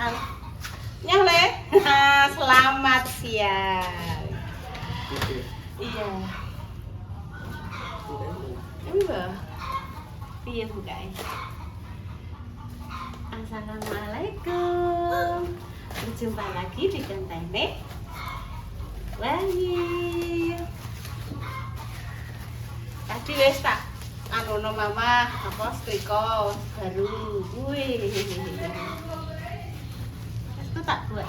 masal. Nyah le. Selamat siang. Iya. Ini bah. Piye bukae? Assalamualaikum. Berjumpa lagi di Gentene Wahyu. Tadi wis tak anono mama apa setrika baru. Wih. Itu tak buat.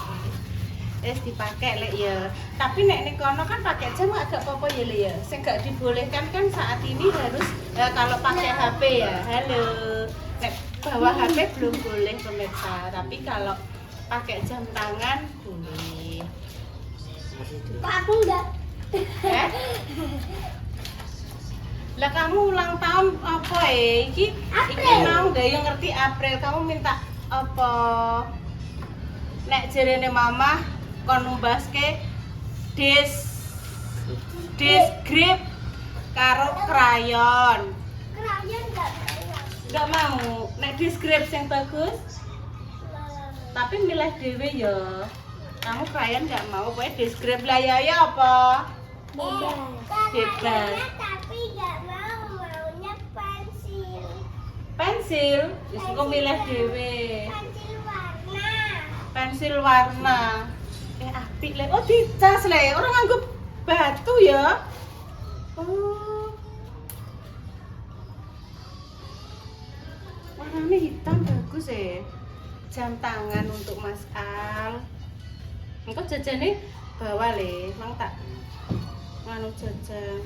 Wis dipakai lek ya. Tapi nek ning kono kan pakai jam agak apa-apa ya le ya. Sing gak dibolehkan kan saat ini harus kalau pakai HP ya. Halo. Nek bawa HP belum boleh pemirsa, tapi kalau pakai jam tangan boleh. Kok aku enggak? Lah kamu ulang tahun apa iki? Iki mau gak yo ngerti April, kamu minta apa? Nek jarene mama kon numbaske grip karo krayon. Krayon enggak Enggak mau. Nek grip yang bagus. Tapi milih dhewe ya. Kamu krayon enggak mau, kowe grip lah ya apa? Bebas. Tapi enggak mau, maunya pensil. Pensil, wis engko milih dhewe. Pensil warna. Pensil warna. Apik le. Oh, dicas le. Ora nganggo batu ya. Oh. Warnanya hitam bagus ya. Jam tangan untuk Mas Al. Engko jajane bawa le, mang tak nganu jajan.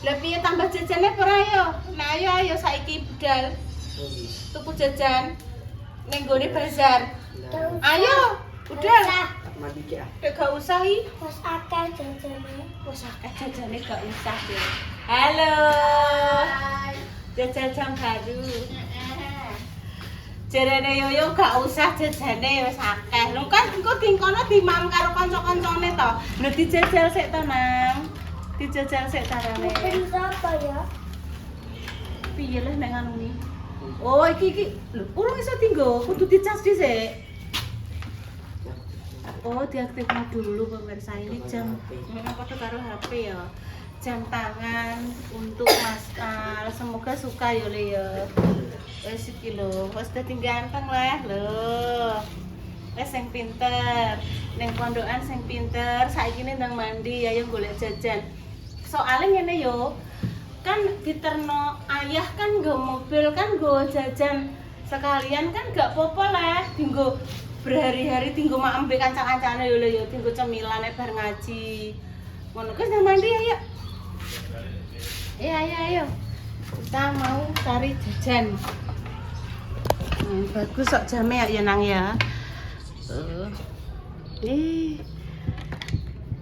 Lah piye tambah jajane ora yo? Nah ayo saiki budal. Tuku jajan ning gone bazar. Ayo, budal. Gak usah iki. Terus akeh jajane. Wes akeh jajane gak usah deh. Halo. Jajan jam baru. Jarene Yoyo gak usah jajane wis akeh. Lho kan engko dingkono dimam karo kanca-kancane to. Lho dijajal sik to, Nang. Dijajal sik carane. Pensil apa ya? Piye leh nek ngono iki? Oh, iki lho urung iso dienggo, kudu dicas dhisik. Oh, diaktifkan dulu pemirsa, ini jam apa tuh karo HP ya. Jam tangan untuk Mas Al. Semoga suka ya le ya. Wes iki lho, wis dadi ganteng lah lho. Wes sing pinter, ning pondokan sing pinter, saiki ndang mandi ayo golek jajan. Soale ngene yo. Kan diterno ayah kan nggo mobil kan nggo jajan sekalian kan gak apa-apa lah dienggo berhari-hari tinggal mak ambek kancang-kancane yo lho yo tinggal cemilan bar ngaji. Ngono wis nang mandi ayo. Ayo. Kita mau cari jajan. Bagus kok jame ya Nang ya.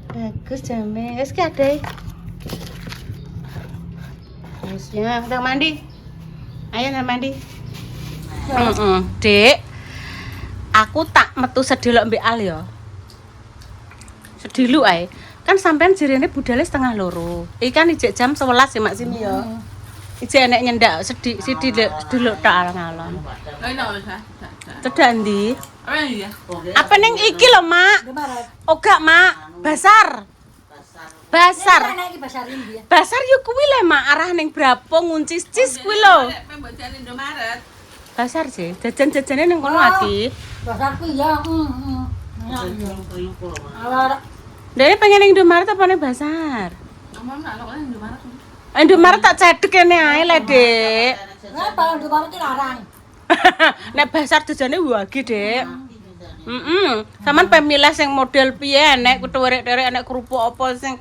Bagus jame. Wis ki ade. Wis ya, udah mandi. Ayo nang mandi. Dek. Aku tak metu sedilok mbek Al ya. Sediluk ae. Kan sampean jirene budale setengah loro. Iki kan ijek jam 11 ya Mak Simi ya. Ijek enek nyendak sediluk tok alon-alon. Cedak ndi? Apa ning iki lho, Mak? Oh gak, Mak. Basar. Basar yo kuwi le, Mak, arah ning Brapung nguncis-cis kuwi lho. Basar sih, jajan-jajane ning kono iki. Basar ku ya. Awar Dene pengen ning Indomaret apa ning Basar? Indomaret tak cedek kene ae le, Dek. ngapa Indomaret iki larang. Nek Basar jajane wage, Dek. Saman pemilih sing model piye enek kutuwerek-terek enek kerupuk apa sing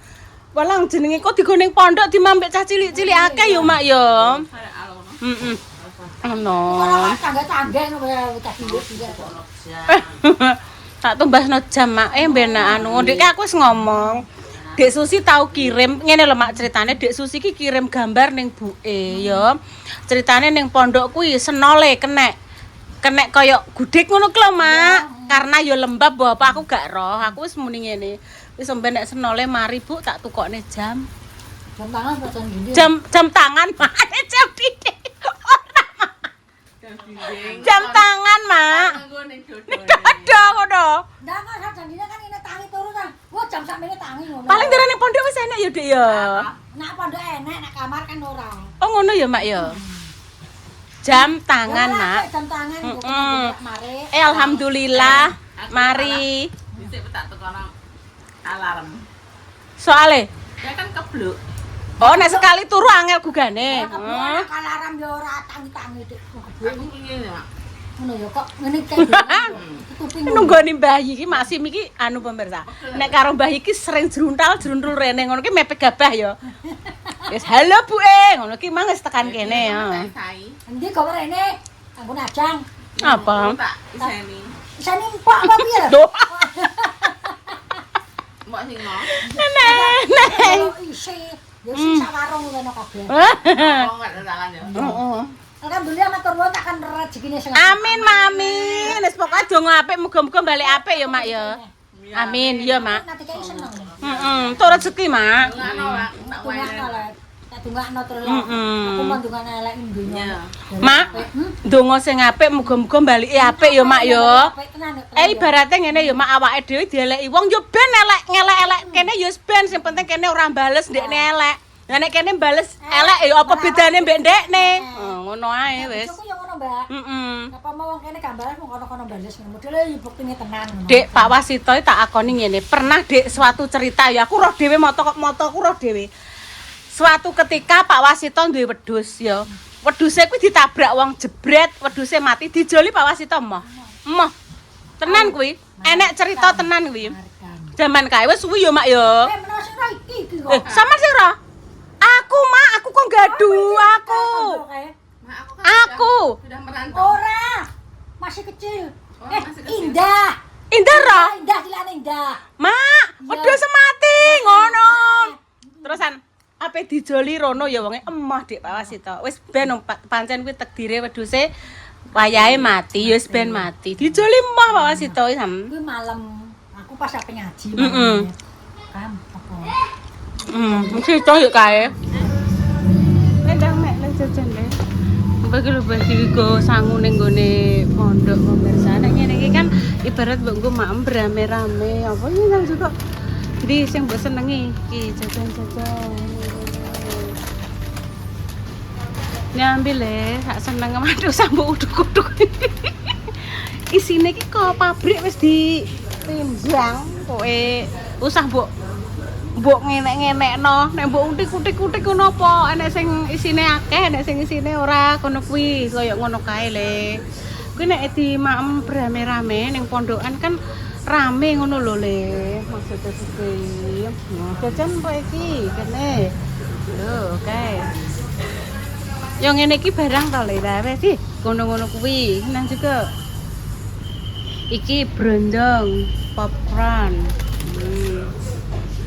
walang jenenge kok digoning pondok dimambek cah cilik-cilik akeh yo, Mak yo. Ono. Ora tangga-tangga ngono ya cah cilik juga. Tak tumbasno jam Mak benak anu. Dek aku wis ngomong. Dek Susi tau kirim ngene lho Mak ceritane Dek Susi ki kirim gambar ning buke ya. Ceritane ning pondok kuwi senole kenek kaya gudik ngono ku lho Mak. Karena yo lembab bapak aku gak roh. Aku wis muni ngene. Wis sampe nek senole mari Bu tak tukokne jam. Jam tangan pacan gini. Jam tangan Mak. Jam dinding. Jam tangan Mak. Ada ngono. Ndak kan janjine kan ini tangi turu kan. Wah jam sakmene tangi ngono. Paling darane pondok wis enak ya, Dik ya. Nak pondok enek, nak kamar kan ora. Oh ngono ya, Mak ya. Jam tangan, Ya, Mak. jam tangan Mm-mm. kok mari. Alhamdulillah. Mari. Dhisik tak tekono alarm. Soale Ya kan kebluk. oh nek sekali turu angel gugane. Kebuan alarm yo ora tangi-tangi dik. Aku ngene ya. Ngono ya kok ngene kayak kuping. Nunggoni bayi iki Mak Sim iki anu pemirsa. Nek karo bayi iki sering jruntal-jruntul rene ngono ki mepet gabah ya. Wis halo Bu ngono ki mang wis tekan kene ya. Sai. Endi kok rene? Anggo najang. Apa? Tak iseni. Bisa nimpok apa piye? Duh. Mbok sing ngo. Nenek. Yo isi, yo sing sawarung ngono kabeh. Oh enggak ada tangan ya. Heeh. Alhamdulillah matur nuwun takkan rezekine sing Amin, Mami. Wis pokoke donga apik muga-muga balik apik ya, Mak ya. Amin, iya, Mak. Nanti kayak seneng. Heeh, entuk rezeki, Mak. Ngono lah, tak wae. Tungakno lah. Tak tungakno terus. Mm-mm. Aku mau tungakno elek dunya. Ya. Mak, donga sing apik muga-muga balike apik ya, Mak ya. Ibaratnya ngene ya, Mak, awake dhewe dieleki wong yo ben ngelek-elek kene yo ben sing penting kene ora bales ndekne elek. Lah nek kene bales elek ya apa bedane mbek ndekne? Ngono ae wis. Aku yo ngono, Mbak. Heeh. Apa mau wong kene gambaran wong kono-kono bales ngono. Modele yo buktine tenan ngono. Dek, Pak Wasito tak akoni ngene, pernah Dek suatu cerita ya aku roh dhewe moto-motoku roh dhewe. Suatu ketika Pak Wasito duwe wedhus ya. Wedhuse kuwi ditabrak wong jebret, wedhuse mati dijoli Pak Wasito emoh. Emoh. Tenan kuwi, enek cerita tenan kuwi. Zaman kae wis suwi ya, Mak ya. Menawa sing ra iki kok. Sama sih Ro. Aku, Mak, aku kok gaduh aku. Mak aku kan Aku. sudah merantau. Ora. Masih kecil. Oh, masih kecil. Indah. Indah Ro. Indah dilane indah. Mak, wedhus mati ngono. Terusan ape dijoli rono ya wonge emoh Dik Pak Wasito. Wis ben pancen kuwi takdire wedhuse wayahe mati, ya wis ben mati. Dijoli emoh Pak Wasito sam. Kuwi malam aku pas ape ngaji. Heeh. Kam apa? Mesti toh yuk kae. Ndang mek lan jajan le. Bagi lho bagi go sangu ning gone pondok pemirsa. Nek ngene iki kan ibarat mbok nggo maem rame-rame apa iki nang juga. Di sing mbok senengi iki jajan-jajan. Nyambil le, sak seneng aduh sambuk uduk-uduk. Isine iki kok pabrik wis ditimbang kowe usah mbok ngenek-ngenekno nek mbok utik-utik ngono apa enek sing isine akeh enek sing isine ora kono kuwi kaya ngono kae le kuwi nek di maem rame-rame ning pondokan kan rame ngono lho le maksudnya kuwi jajan apa iki kene lho kae yo ngene iki barang to le wis sih ngono-ngono kuwi nang juga iki brondong popcorn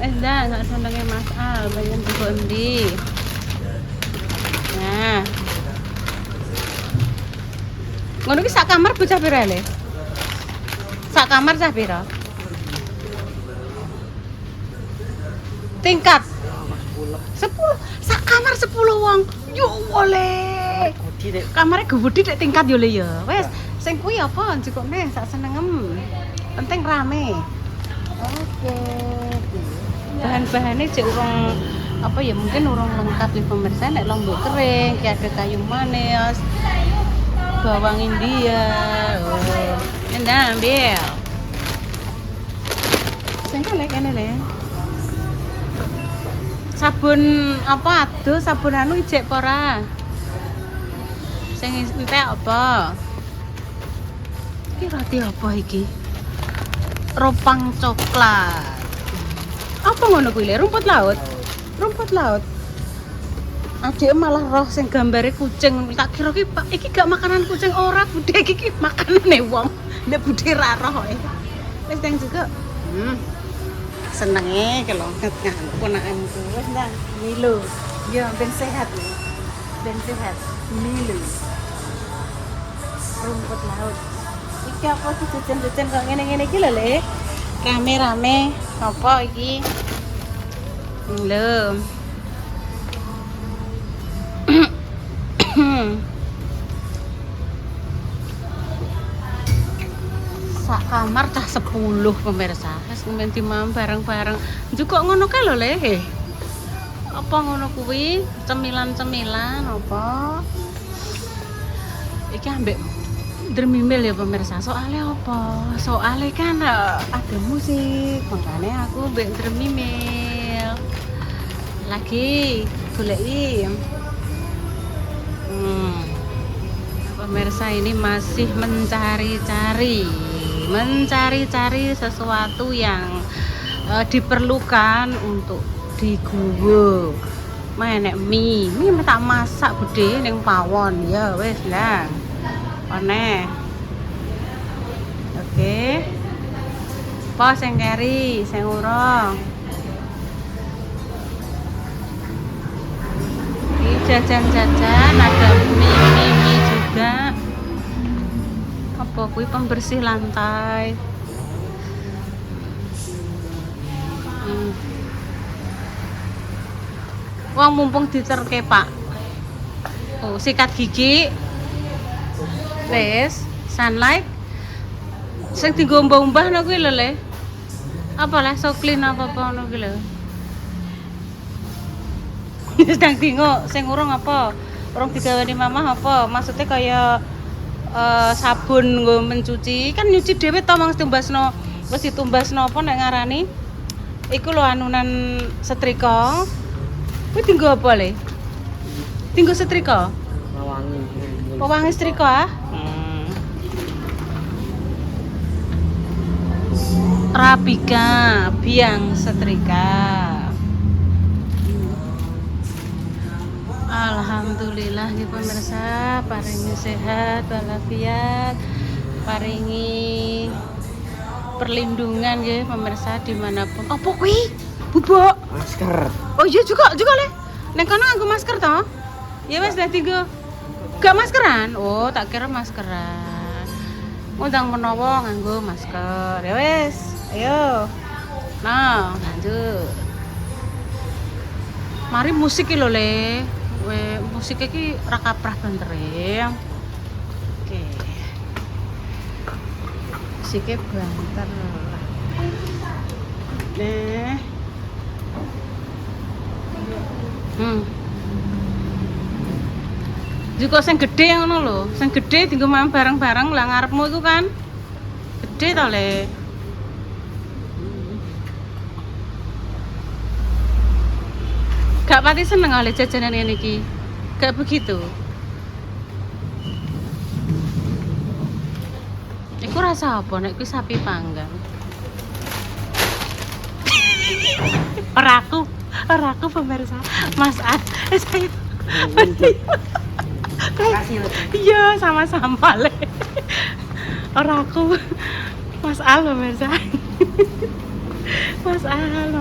dah nggak senengnya Mas Al banyak juga endi nah ngono ki sak kamar bocah pira le sak kamar cah pira tingkat 10 sak kamar 10 wong yo oleh kamarnya gede dek tingkat yo le ya wes sing kuwi apa njukone sak senengem penting rame. Oke. Bahan-bahannya cek urung apa ya mungkin urung lengkap di pemirsa nek lombok kering, kayak ada kayu manis, bawang India. Oh, endah ambil. Sing kene le. Sabun apa aduh sabun anu ijek apa ora? Sing entek apa? Iki roti apa iki? Ropang coklat. Apa ngono kuwi le? Rumput laut. Rumput laut. Adek malah roh sing gambare kucing. Tak kira ki Pak, iki gak makanan kucing ora, budhe iki makanane wong. Nek budhe ra roh e. Wis teng juga. Senenge kalau nget ponakanku. Wis ndang Milo. Ya ben sehat nih. Ben sehat. Milo. Rumput laut. Iki apa sih jajan-jajan kok ngene-ngene iki lho le. Rame-rame apa iki? Lho. sak kamar cah 10 pemirsa. Wis ngomben dimam bareng-bareng. Juga ngono kae lho Le. Apa ngono kuwi? Cemilan-cemilan apa? Iki ambek Dermimil ya pemirsa. Soalnya apa? Soalnya kan ada musik. Makanya aku ambek Dermimil. Lagi goleki. Pemirsa ini masih mencari-cari sesuatu yang diperlukan untuk digowo. Menek mie tak masak bude ning pawon ya wis lah. Aneh. Oke. Apa sing keri, sing urung? Ini jajan-jajan ada mie juga. Apa kuwi pembersih lantai. Wong mumpung diterke, Pak. Oh, sikat gigi. Wes, sunlight. Sing dienggo mbah-mbahno kuwi lho, Le. Apa lah soklin apa-apa ngono kuwi lho. Sedang tinggo sing urung apa? Urung digawani mamah apa? Maksudnya kaya sabun nggo mencuci. Kan nyuci dhewe to mong ditumbasno. Wis ditumbasno apa nek ngarani? Iku lho anunan setrika. Kuwi tinggo apa, Le? Tinggo setrika? Pewangi setrika? Rapika, biang setrika. Alhamdulillah nggih pemirsa, paringi sehat walafiat, paringi perlindungan nggih pemirsa dimanapun. Apa kuwi? Bubuk. Masker. Oh iya juga Le. Nek kono nganggo masker to? Ya wis dah tiga. Gak maskeran? Oh, tak kira maskeran. Undang menawa nganggo masker. Ya wis, ayo. Nah, lanjut. Mari musik iki lho, Le. Musik iki ra kaprah bener ya. Oke. Musiknya banter. Nah. Juga sing gede ngono lho, sing gede dienggo main bareng-bareng lah ngarepmu itu kan. Gede to, Le. Gak pati seneng oleh jajanan ini iki. Gak begitu. Iku rasa apa nek kuwi sapi panggang? Ora aku pemirsa. Mas Ad. Iya, sama-sama Le. Ora aku. Mas Al pemirsa. Mas Al.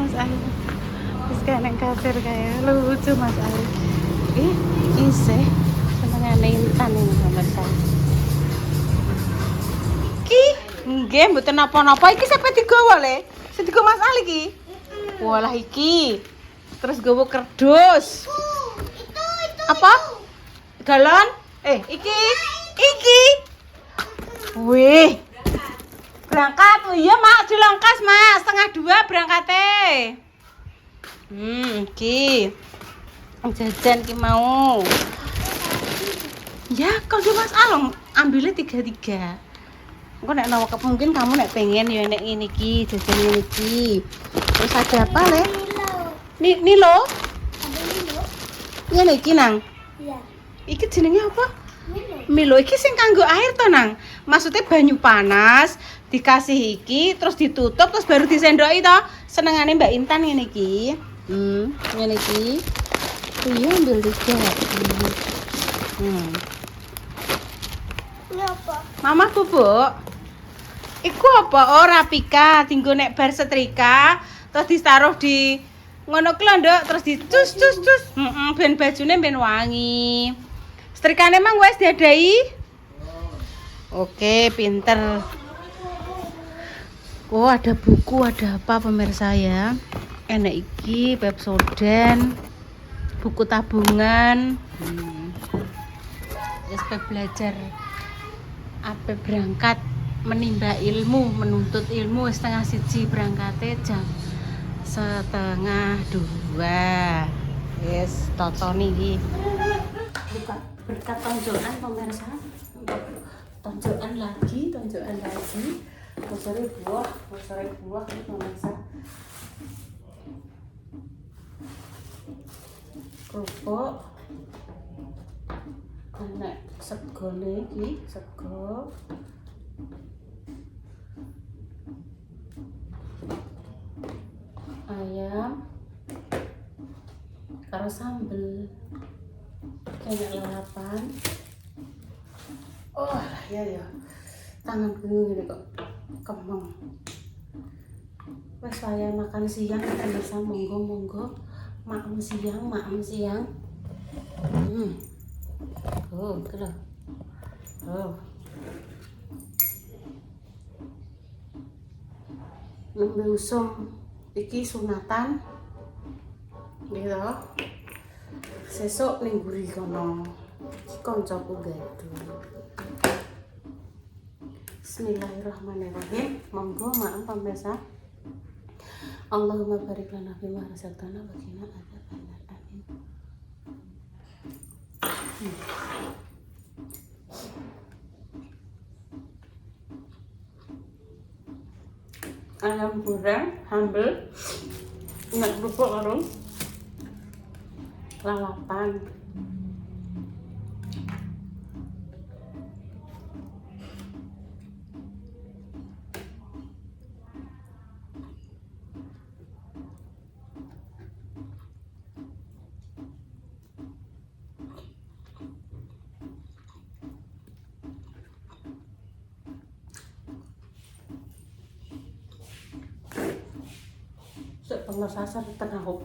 Terus kayak neng kasir kayak lucu Mas Al. Isih senengane Intan ini pemirsa. Ki, nggih mboten napa-napa iki sampe digawa Le. Sing digawa Mas Al iki. Walah iki. Terus gawa kerdus. Apa? Galon? Iki. Wih. Berangkat. Oh iya, Mak, dilongkas, Mak. 1:30 berangkate. Iki. Jajan ki mau. Ya, kalau Mas Along ambilnya 3. Engko nek nawa mungkin kamu nek pengen ya nek ini ki, jajan ini ki. Terus ada apa, Le? Nilo. Ngene iki nang. Iya. Iki jenenge apa? Milo iki sing kanggo air to nang. Maksudnya banyu panas dikasih iki terus ditutup terus baru disendoki to. Senengane Mbak Intan ngene iki. Ngene iki. Iya ambil 3. Ini apa? Mama bubuk. Iku apa? Oh, rapika tinggo nek bar setrika terus ditaruh di ngono ki lho, Nduk, terus dicus. Ben bajune ben wangi. Setrikane mang wis diadai? Oke, pinter. Oh, ada buku, ada apa pemirsa ya? Enak iki Pepsodent. Buku tabungan. Wis belajar apa berangkat menimba ilmu, menuntut ilmu setengah siji berangkatnya jam setengah 2. Yes, tonton iki. Buka berkat tonjokan pemirsa. Tonjokan lagi. Bosore buah ini pemirsa. Kerupuk. Enak segone iki, sego. Ayam karo sambel kayak lalapan. Oh ya tangan gue gini kok kemeng. Wes saya makan siang pemirsa, monggo makan siang. Oh gitu loh. Nembe usum iki sunatan gitu. Sesuk ning mburi kono iki kancaku gaduh. Bismillahirrahmanirrahim. Monggo maaf pemirsa. Allahumma barik lana fi ma razaqtana wa qina adzabannar. Amin. Ayam goreng, sambel, enak kerupuk karo lalapan. Setengah sasar tengah hop.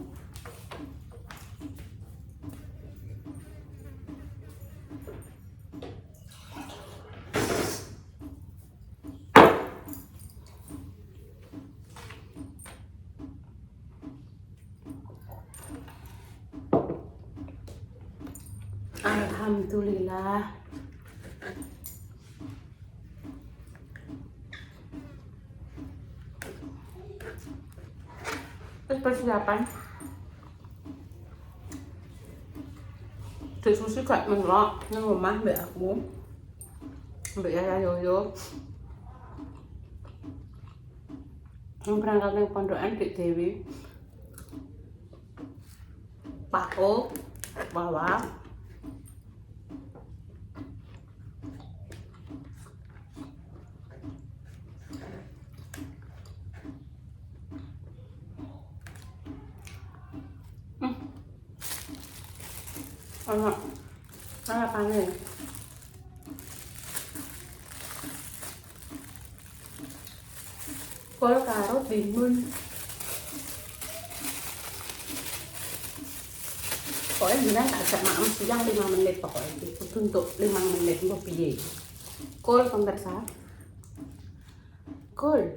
Alhamdulillah. Terus persiapan Dek Susi gak melok nang omah mbak aku, mbak Yaya Yoyo. Yang berangkat nang pondokan Dek Dewi, Pak O, Wawa. Ana panen. Kol karo timun. Pokoknya bilang agak maem siang 5 menit pokoknya itu untuk 5 menit mau piye. Kol pemirsa. Kol.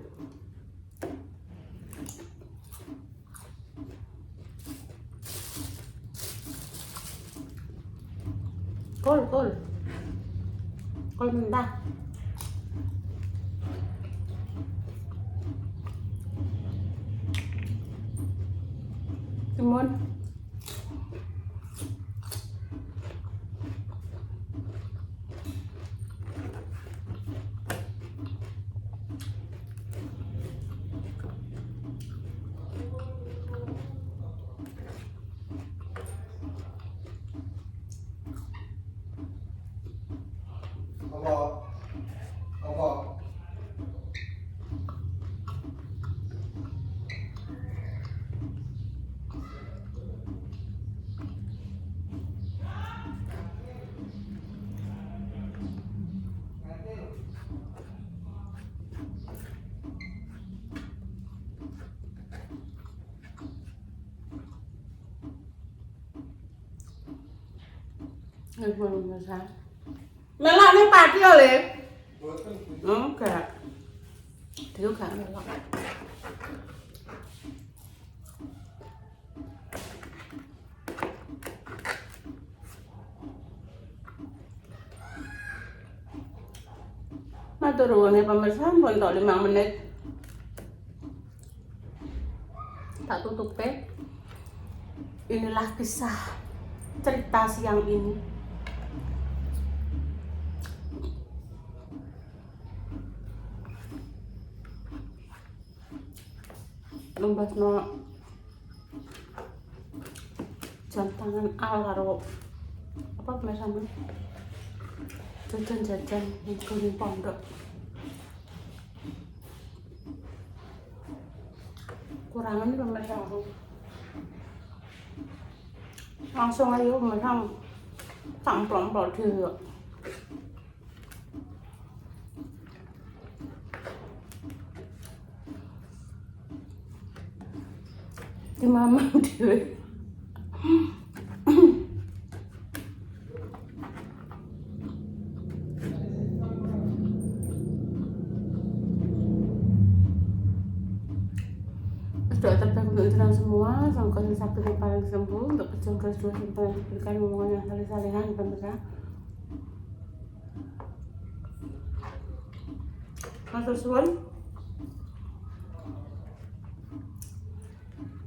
Kol mentah. Timun. Melok nih pati oleh. Enggak. Dia enggak melok. Matur nuwun pemirsa, pun tok 5 menit. Tak tutup Inilah kisah cerita siang ini. Lumbasno jam tangan al karo apa pemirsa men? Jajan-jajan ning gone pondok. Kurangan pemirsa aku. Langsung ayo pemirsa. Samplong-plong dhewe. Di mama dhewe. Doa terbaik untuk kita semua, semoga sakit yang paling sembuh, untuk pejuang keras dua yang paling diberikan hubungan yang saleh-salehan, pemirsa. Matur suwun.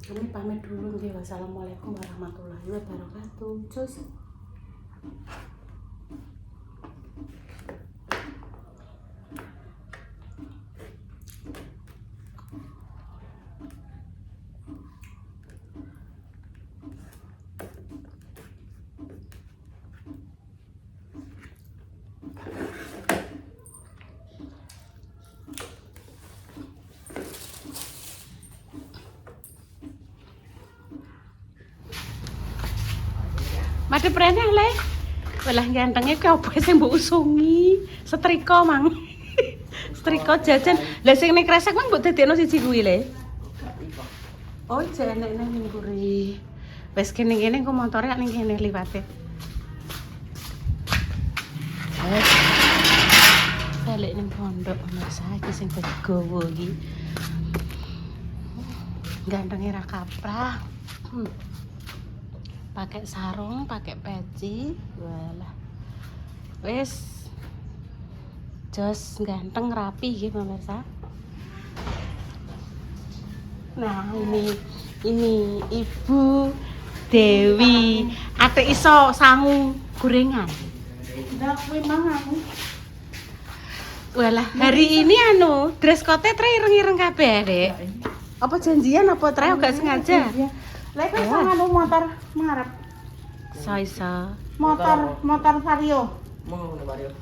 Kami pamit dulu nggih. Wassalamualaikum warahmatullahi wabarakatuh. Cus. Made prene le. Walah gantenge ki opo sing mbok usungi? Setrika mang. Setrika jajan. Lah sing ning kresek mang mbok dadekno siji kuwi le. Oh, jane nang ngguri. Wes kene-kene engko motore ning kene liwate. Balik ning pondok Mas iki sing begowo iki. Gantenge ra kaprah. Pakai sarung, pakai peci, walah, wes, jos ganteng rapi gitu pemirsa. Nah ini Ibu Dewi, ate iso sangu gorengan. Ndak kuwi mangan. Walah, hari ini dress code tre ireng-ireng kabeh, Dek. Apa janjian apa tre gak sengaja? Lek wis nganu motor ngarep. Saisa. Motor Vario. Vario.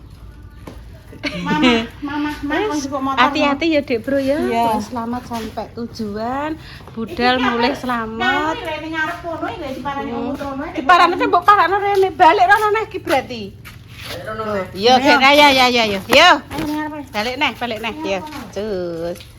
Mama juga motor. Hati-hati ya, Dek Bro ya. Iya. Selamat sampai tujuan. Budal mulai selamat. Nah, ini ngarep kono iki diparani umutrono. Diparani mbok parakno rene. Balik rono neh ki berarti. Yo, ya. Yo. Ayo ngarep. Balik neh. Yo. Cus.